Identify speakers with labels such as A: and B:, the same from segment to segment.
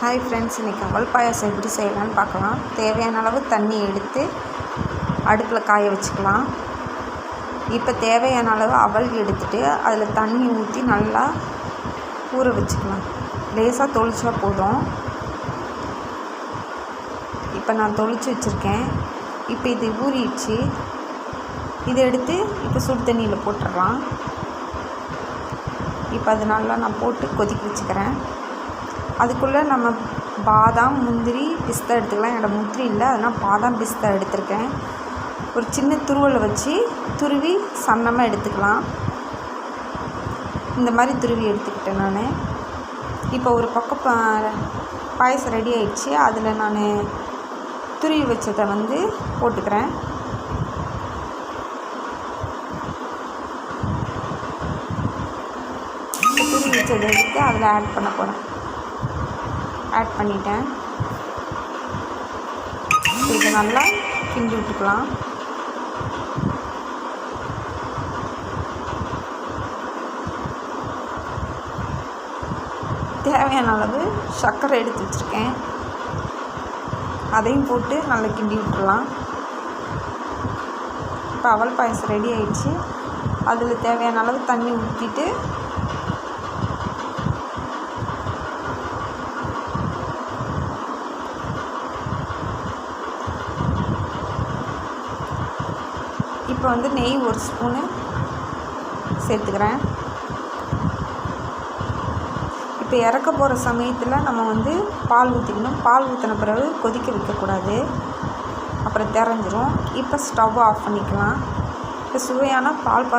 A: Hi friends, இன்றைக்கி அவல் பாயாசம் எப்படி செய்யலான்னு பார்க்கலாம். தேவையான அளவு தண்ணி எடுத்து அடுப்பில் காய வச்சுக்கலாம். இப்போ தேவையான அளவு அவல் எடுத்துகிட்டு அதில் தண்ணி ஊற்றி நல்லா ஊற வச்சுக்கலாம். லேசாக தொளிச்சா போதும். இப்போ நான் தொளிச்சு வச்சுருக்கேன். இப்போ இது ஊறிடுச்சு. இதை எடுத்து இப்போ சுடு தண்ணியில் போட்டுடலாம். இப்போ அது நல்லா நான் போட்டு கொதிக்க வச்சுக்கிறேன். அதுக்குள்ளே நம்ம பாதாம், முந்திரி, பிஸ்தா எடுத்துக்கலாம். என்னோடய முந்திரி இல்லை, அதனால் பாதாம், பிஸ்தா எடுத்திருக்கேன். ஒரு சின்ன துருவலை வச்சு துருவி சன்னமாக எடுத்துக்கலாம். இந்த மாதிரி துருவி எடுத்துக்கிட்டேன் நான். இப்போ ஒரு பக்கம் பாயசம் ரெடி ஆயிடுச்சு. அதில் நான் துருவி வச்சதை போட்டுக்கிறேன். துருவி வச்சதை எடுத்து அதில் ஆட் பண்ண போகிறேன். ஆட் பண்ணிட்டேன். இது நல்லா கிண்டி விட்டுக்கலாம். தேவையான அளவு சர்க்கரை எடுத்து வச்சுருக்கேன். அதையும் போட்டு நல்லா கிண்டி விட்டுடலாம். இப்போ அவல் பாயசம் ரெடி ஆயிடுச்சு. அதில் தேவையான அளவு தண்ணி ஊற்றிட்டு இப்போ நெய் ஒரு ஸ்பூனு சேர்த்துக்கிறேன். இப்போ இறக்க போகிற சமயத்தில் நம்ம பால் ஊற்றிக்கணும். பால் ஊற்றின பிறகு கொதிக்க வைக்கக்கூடாது, அப்புறம் திறஞ்சிரும். இப்போ ஸ்டவ் ஆஃப் பண்ணிக்கலாம். இப்போ சுவையான பால்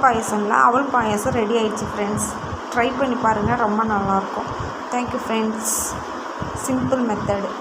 A: பாயசம்ல அவல் பாயசம் ரெடி ஆயிடுச்சு ஃப்ரெண்ட்ஸ். ட்ரை பண்ணி பாருங்கள், ரொம்ப நல்லாயிருக்கும். Thank you friends. Simple method.